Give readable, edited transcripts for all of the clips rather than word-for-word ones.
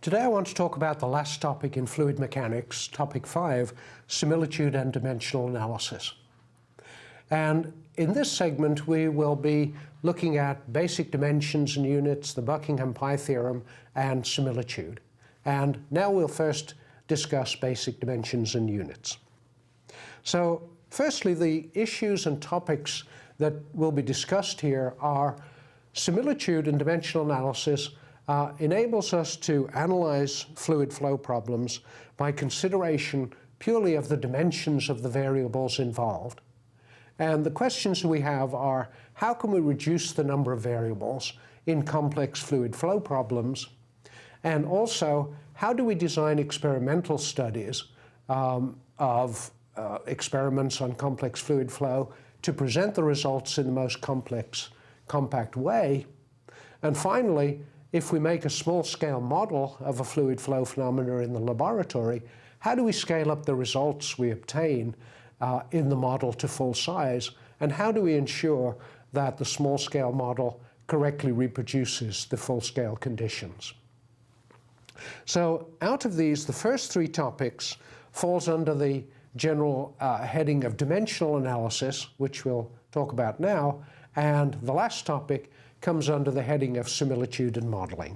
Today I want to talk about the last topic in fluid mechanics, topic 5, similitude and dimensional analysis. And in this segment we will be looking at basic dimensions and units, the Buckingham pi theorem, and similitude. And now we'll first discuss basic dimensions and units. So firstly, the issues and topics that will be discussed here are similitude and dimensional analysis enables us to analyze fluid flow problems by consideration purely of the dimensions of the variables involved. And the questions we have are, how can we reduce the number of variables in complex fluid flow problems? And also, how do we design experimental studies of experiments on complex fluid flow to present the results in the most compact way? And finally, if we make a small-scale model of a fluid flow phenomena in the laboratory, how do we scale up the results we obtain in the model to full size? And how do we ensure that the small-scale model correctly reproduces the full-scale conditions? So out of these, the first three topics falls under the general heading of dimensional analysis, which we'll talk about now, and the last topic comes under the heading of similitude and modeling.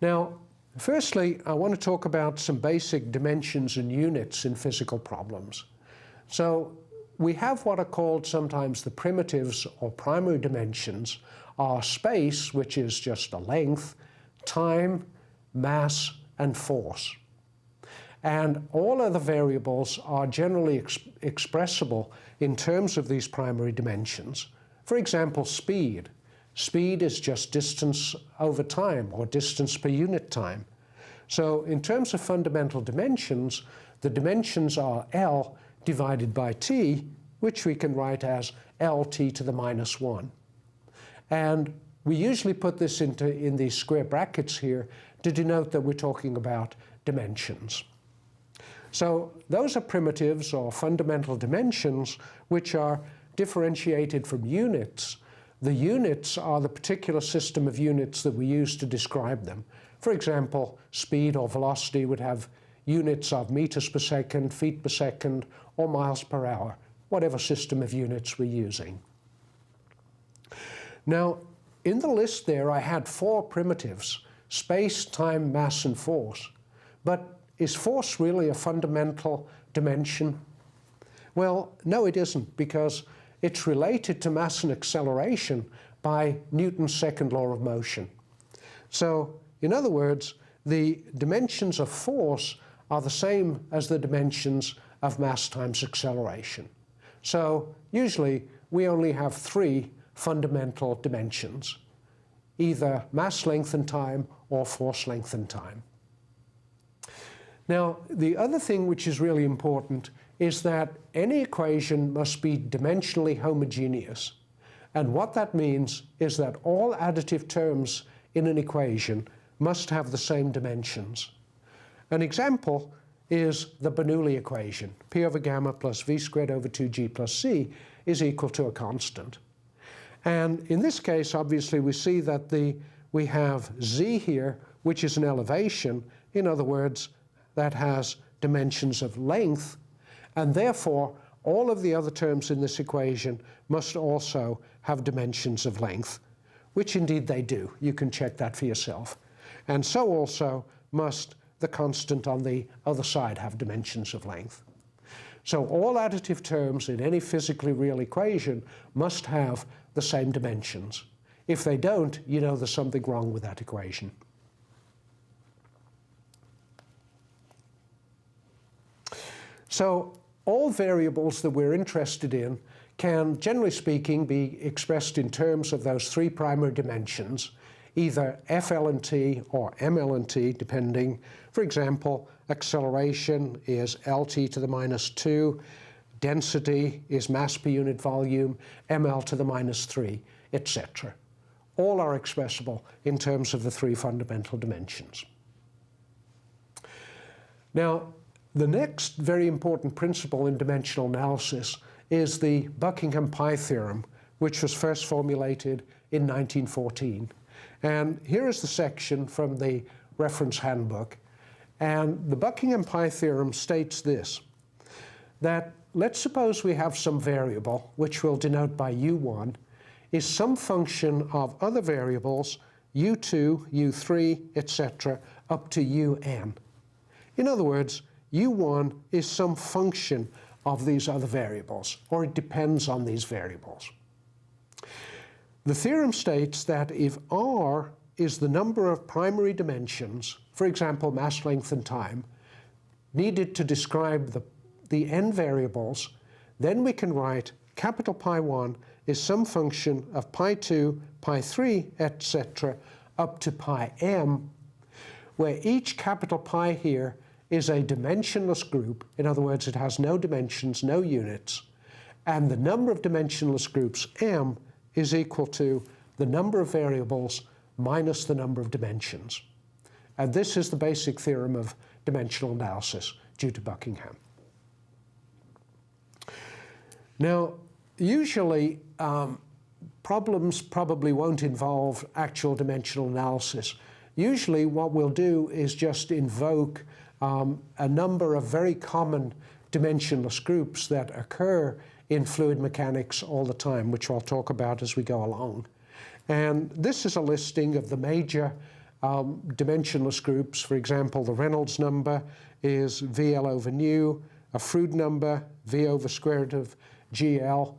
Now, firstly, I want to talk about some basic dimensions and units in physical problems. So we have what are called sometimes the primitives or primary dimensions are space, which is just a length, time, mass, and force. And all other variables are generally expressible in terms of these primary dimensions. For example, speed. Speed is just distance over time, or distance per unit time. So in terms of fundamental dimensions, the dimensions are L divided by t, which we can write as Lt to the minus 1. And we usually put this in these square brackets here to denote that we're talking about dimensions. So those are primitives or fundamental dimensions which are differentiated from units. The units are the particular system of units that we use to describe them. For example, speed or velocity would have units of meters per second, feet per second, or miles per hour, whatever system of units we're using. Now, in the list there, I had 4 primitives: space, time, mass, and force. But is force really a fundamental dimension? Well, no, it isn't, because it's related to mass and acceleration by Newton's second law of motion. So, in other words, the dimensions of force are the same as the dimensions of mass times acceleration. So, usually, we only have 3 fundamental dimensions: either mass length and time or force length and time. Now, the other thing which is really important is that any equation must be dimensionally homogeneous. And what that means is that all additive terms in an equation must have the same dimensions. An example is the Bernoulli equation. P over gamma plus v squared over 2g plus c is equal to a constant. And in this case, obviously, we see that we have z here, which is an elevation. In other words, that has dimensions of length, and therefore all of the other terms in this equation must also have dimensions of length, which indeed they do. You can check that for yourself. And so also must the constant on the other side have dimensions of length. So all additive terms in any physically real equation must have the same dimensions. If they don't, you know there's something wrong with that equation. So all variables that we're interested in can, generally speaking, be expressed in terms of those 3 primary dimensions, either FL&T or ML&T, depending. For example, acceleration is Lt to the minus 2, density is mass per unit volume, ml to the minus 3, etc. All are expressible in terms of the 3 fundamental dimensions. Now, the next very important principle in dimensional analysis is the Buckingham pi theorem, which was first formulated in 1914. And here is the section from the reference handbook. And the Buckingham pi theorem states this, that let's suppose we have some variable, which we'll denote by u1, is some function of other variables, u2, u3, etc., up to un. In other words, u1 is some function of these other variables, or it depends on these variables. The theorem states that if R is the number of primary dimensions, for example, mass, length, and time, needed to describe the n variables, then we can write capital pi 1 is some function of pi 2, pi 3, etc., up to pi m, where each capital pi here is a dimensionless group. In other words, it has no dimensions, no units, and the number of dimensionless groups, m, is equal to the number of variables minus the number of dimensions. And this is the basic theorem of dimensional analysis due to Buckingham. Now, usually problems probably won't involve actual dimensional analysis. Usually what we'll do is just invoke a number of very common dimensionless groups that occur in fluid mechanics all the time, which I'll talk about as we go along. And this is a listing of the major dimensionless groups. For example, the Reynolds number is VL over nu, a Froude number, V over square root of GL,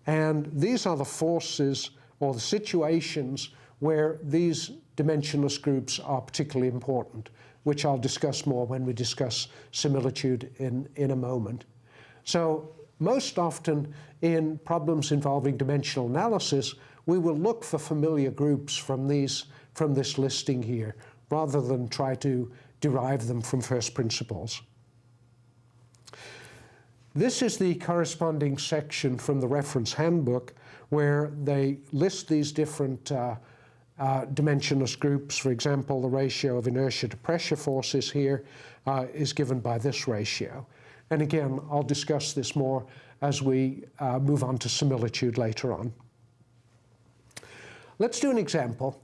and these are the forces or the situations where these dimensionless groups are particularly important, which I'll discuss more when we discuss similitude in a moment. So most often in problems involving dimensional analysis, we will look for familiar groups from this listing here, rather than try to derive them from first principles. This is the corresponding section from the reference handbook where they list these different dimensionless groups. For example, the ratio of inertia to pressure forces here is given by this ratio. And again, I'll discuss this more as we move on to similitude later on. Let's do an example.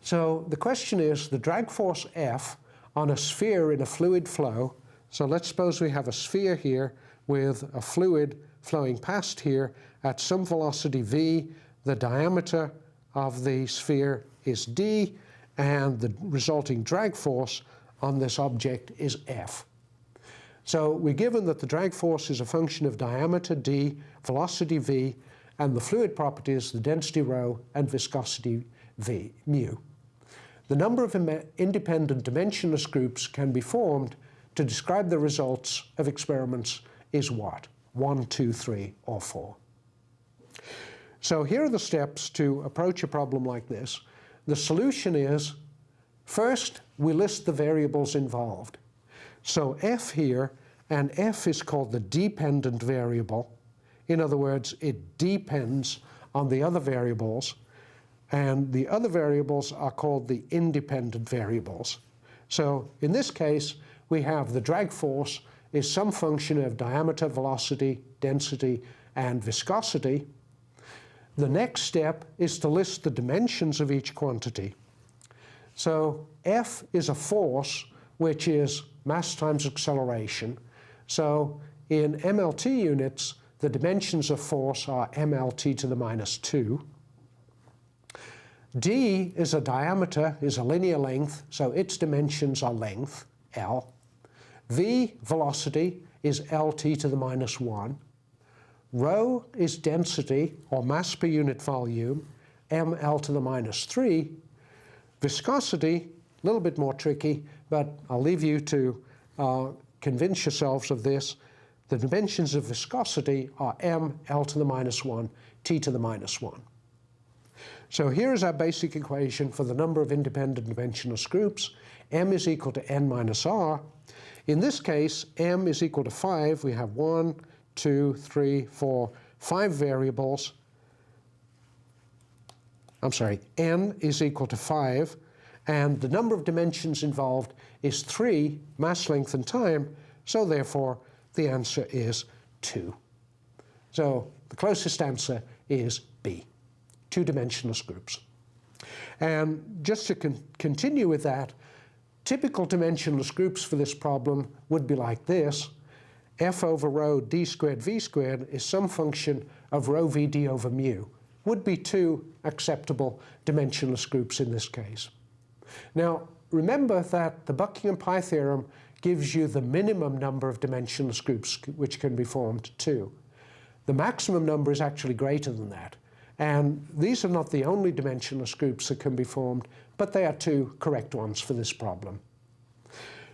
So the question is the drag force F on a sphere in a fluid flow. So let's suppose we have a sphere here with a fluid flowing past here at some velocity v. The diameter of the sphere is d, and the resulting drag force on this object is F. So we're given that the drag force is a function of diameter d, velocity v, and the fluid properties, the density rho, and viscosity v, mu. The number of independent dimensionless groups can be formed to describe the results of experiments is what? 1, 2, 3, or 4. So here are the steps to approach a problem like this. The solution is, first, we list the variables involved. So F here, and F is called the dependent variable. In other words, it depends on the other variables, and the other variables are called the independent variables. So in this case, we have the drag force is some function of diameter, velocity, density, and viscosity. The next step is to list the dimensions of each quantity. So F is a force, which is mass times acceleration. So in MLT units, the dimensions of force are MLT to the minus 2. D is a diameter, is a linear length, so its dimensions are length, L. V, velocity, is LT to the minus 1. Rho is density, or mass per unit volume, ML to the minus 3. Viscosity, a little bit more tricky, but I'll leave you to convince yourselves of this. The dimensions of viscosity are ML to the minus 1, T to the minus 1. So here is our basic equation for the number of independent dimensionless groups. M is equal to n minus r. In this case, m is equal to 5. We have 1, 2, 3, 4, 5 variables. I'm sorry, n is equal to 5, and the number of dimensions involved is 3, mass, length, and time, so therefore the answer is 2. So the closest answer is B, 2 dimensionless groups. And just to continue with that, typical dimensionless groups for this problem would be like this. F over rho d squared v squared is some function of rho v d over mu. Would be two acceptable dimensionless groups in this case. Now, remember that the Buckingham pi theorem gives you the minimum number of dimensionless groups which can be formed, 2. The maximum number is actually greater than that. And these are not the only dimensionless groups that can be formed, but they are two correct ones for this problem.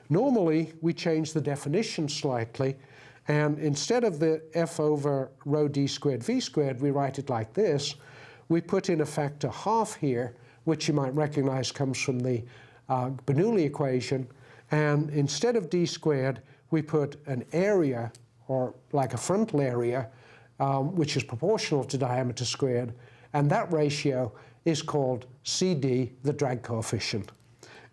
Normally, we change the definition slightly, and instead of the f over rho d squared v squared, we write it like this. We put in a factor half here, which you might recognize comes from the Bernoulli equation, and instead of d squared, we put an area, or like a frontal area, which is proportional to diameter squared, and that ratio is called CD, the drag coefficient.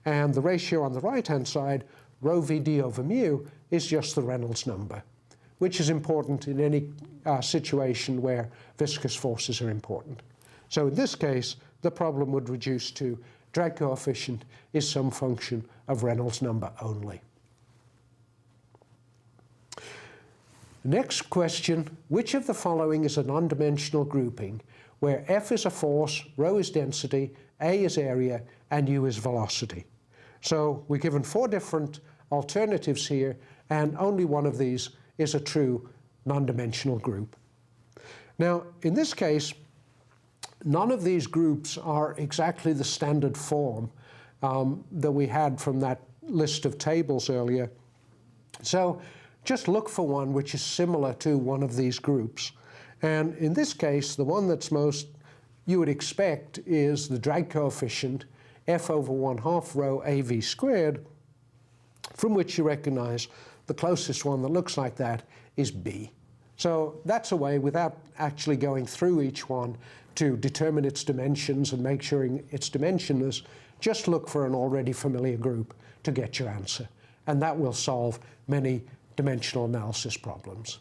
And the ratio on the right-hand side, rho vd over mu, is just the Reynolds number, which is important in any situation where viscous forces are important. So in this case, the problem would reduce to drag coefficient is some function of Reynolds number only. Next question, which of the following is a non-dimensional grouping where F is a force, rho is density, A is area, and U is velocity? So we're given 4 different alternatives here, and only one of these is a true non-dimensional group. Now, in this case, none of these groups are exactly the standard form that we had from that list of tables earlier. So just look for one which is similar to one of these groups. And in this case, the one that's most you would expect is the drag coefficient, F over 1/2 rho AV squared, from which you recognize the closest one that looks like that is B. So that's a way, without actually going through each one, to determine its dimensions and make sure it's dimensionless. Just look for an already familiar group to get your answer. And that will solve many dimensional analysis problems.